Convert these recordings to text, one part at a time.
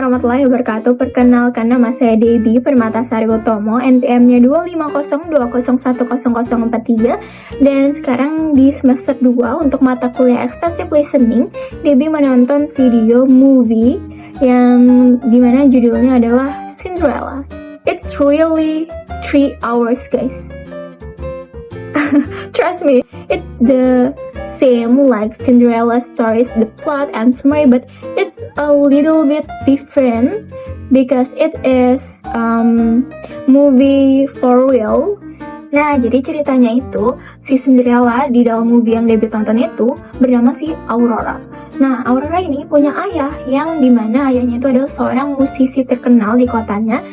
warahmatullahi wabarakatuh. Perkenalkan, nama saya Debbie Permatasari Utomo, NPM-nya 25020100043, dan sekarang di semester 2 untuk mata kuliah Extensive Listening. Debbie menonton video movie yang dimana judulnya adalah Cinderella. It's really 3 hours, guys. Trust me, it's the same like Cinderella stories, the plot and summary, but it's a little bit different because it is movie for real. Nah, jadi ceritanya itu si Cinderella di dalam movie yang Debbie tonton itu bernama si Aurora. Nah, Aurora ini punya ayah yang dimana ayahnya itu adalah seorang musisi terkenal di kotanya.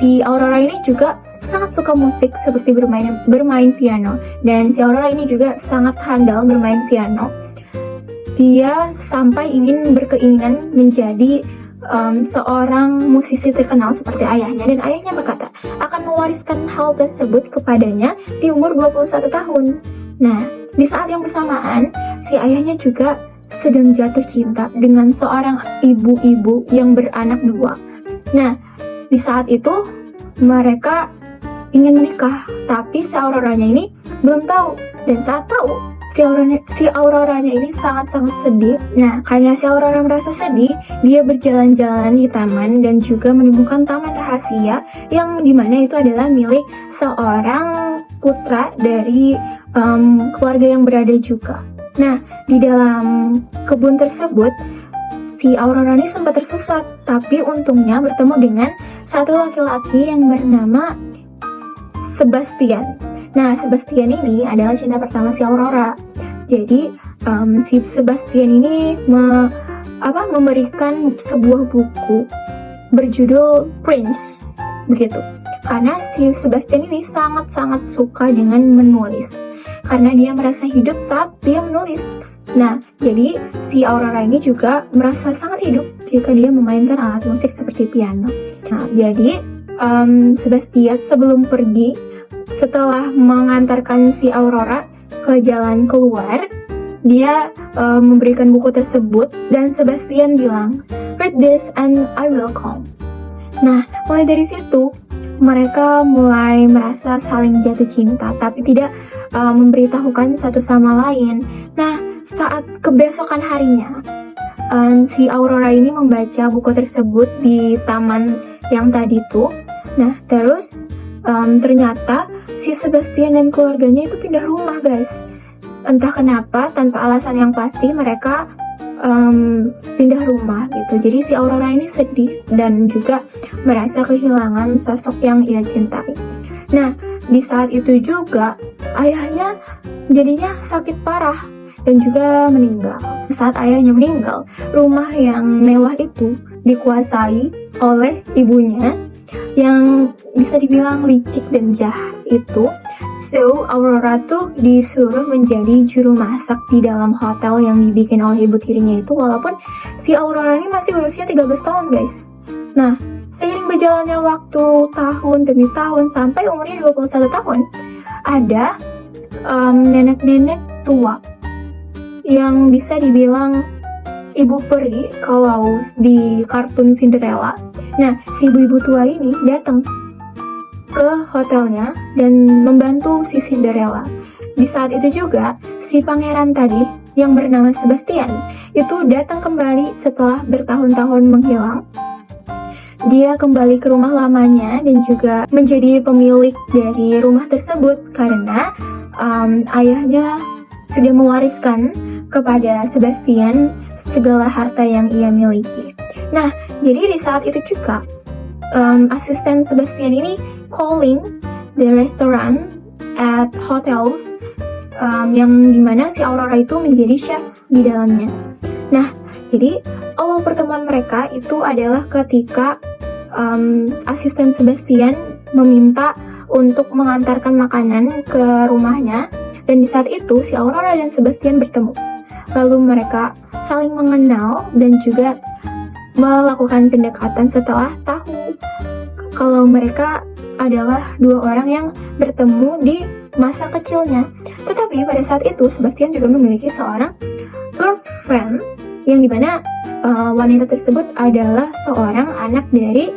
Si Aurora ini juga sangat suka musik seperti bermain piano, dan si Aurora ini juga sangat handal bermain piano. Dia sampai ingin berkeinginan menjadi seorang musisi terkenal seperti ayahnya, dan ayahnya berkata akan mewariskan hal tersebut kepadanya di umur 21 tahun. Nah, di saat yang bersamaan si ayahnya juga sedang jatuh cinta dengan seorang ibu-ibu yang beranak 2. Nah, di saat itu mereka ingin menikah, tapi si Auroranya ini belum tahu, dan saat tahu si Auroranya ini sangat-sangat sedih. Nah, karena si Aurora merasa sedih, dia berjalan-jalan di taman dan juga menemukan taman rahasia yang dimana itu adalah milik seorang putra dari keluarga yang berada juga. Nah, di dalam kebun tersebut si Aurora ini sempat tersesat, tapi untungnya bertemu dengan satu laki-laki yang bernama Sebastian. Nah, Sebastian ini adalah cinta pertama si Aurora. Jadi si Sebastian ini memberikan sebuah buku berjudul Prince, begitu. Karena si Sebastian ini sangat-sangat suka dengan menulis, karena dia merasa hidup saat dia menulis. Nah, jadi si Aurora ini juga merasa sangat hidup jika dia memainkan alat musik seperti piano. Nah, jadi Sebastian sebelum pergi, setelah mengantarkan si Aurora ke jalan keluar, dia memberikan buku tersebut, dan Sebastian bilang, "Read this and I will come." Nah, mulai dari situ mereka mulai merasa saling jatuh cinta, tapi tidak memberitahukan satu sama lain. Nah, saat kebesokan harinya, si Aurora ini membaca buku tersebut di taman yang tadi tuh. Nah, terus ternyata si Sebastian dan keluarganya itu pindah rumah, guys. Entah kenapa, tanpa alasan yang pasti mereka pindah rumah gitu. Jadi si Aurora ini sedih dan juga merasa kehilangan sosok yang ia cintai. Nah, di saat itu juga ayahnya jadinya sakit parah dan juga meninggal. Saat ayahnya meninggal, rumah yang mewah itu dikuasai oleh ibunya yang bisa dibilang licik dan jahat itu. So, Aurora tuh disuruh menjadi juru masak di dalam hotel yang dibikin oleh ibu tirinya itu, walaupun si Aurora ini masih berusia 13 tahun, guys. Nah, seiring berjalannya waktu, tahun demi tahun, sampai umurnya 21 tahun, ada nenek-nenek tua yang bisa dibilang ibu peri kalau di kartun Cinderella. Nah, si ibu-ibu tua ini datang ke hotelnya dan membantu si Cinderella. Di saat itu juga, si pangeran tadi yang bernama Sebastian itu datang kembali setelah bertahun-tahun menghilang. Dia kembali ke rumah lamanya dan juga menjadi pemilik dari rumah tersebut karena ayahnya sudah mewariskan kepada Sebastian segala harta yang ia miliki. Nah, jadi di saat itu juga asisten Sebastian ini calling the restaurant at hotels yang dimana si Aurora itu menjadi chef di dalamnya. Nah, jadi awal pertemuan mereka itu adalah ketika asisten Sebastian meminta untuk mengantarkan makanan ke rumahnya, dan di saat itu si Aurora dan Sebastian bertemu. Lalu mereka saling mengenal dan juga melakukan pendekatan setelah tahu kalau mereka adalah dua orang yang bertemu di masa kecilnya. Tetapi pada saat itu Sebastian juga memiliki seorang girlfriend yang dimana wanita tersebut adalah seorang anak dari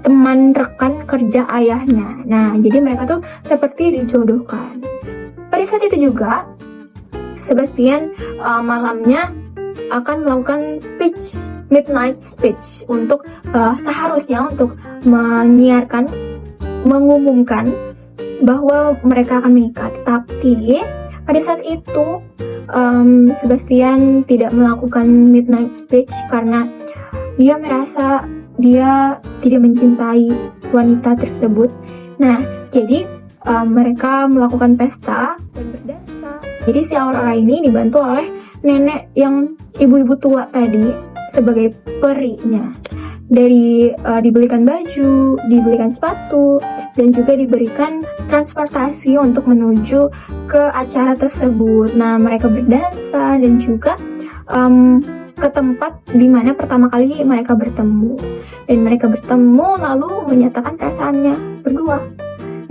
teman rekan kerja ayahnya. Nah, jadi mereka tuh seperti dijodohkan. Pada saat itu juga, Sebastian malamnya akan melakukan midnight speech untuk seharusnya untuk mengumumkan bahwa mereka akan menikah. Tapi pada saat itu Sebastian tidak melakukan midnight speech karena dia merasa dia tidak mencintai wanita tersebut. Nah, jadi mereka melakukan pesta dan berdansa. Jadi si Aurora ini dibantu oleh nenek yang ibu-ibu tua tadi sebagai perinya. Dibelikan baju, dibelikan sepatu, dan juga diberikan transportasi untuk menuju ke acara tersebut. Nah, mereka berdansa dan juga ke tempat di mana pertama kali mereka bertemu. Dan mereka bertemu lalu menyatakan perasaannya berdua.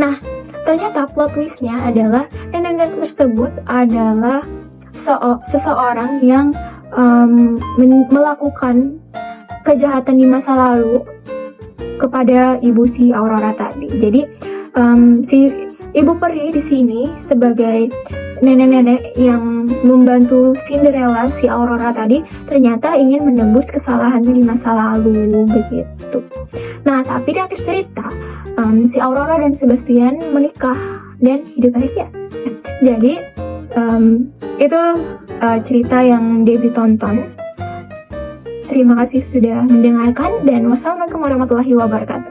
Nah, ternyata plot twistnya adalah nenek tersebut adalah seseorang yang melakukan kejahatan di masa lalu kepada ibu si Aurora tadi. Jadi si ibu peri di sini sebagai nenek-nenek yang membantu Cinderella si Aurora tadi ternyata ingin menebus kesalahannya di masa lalu begitu. Nah, tapi di akhir cerita si Aurora dan Sebastian menikah dan hidup bahagia. Jadi itu cerita yang Debbie tonton. Terima kasih sudah mendengarkan dan wassalamualaikum warahmatullahi wabarakatuh.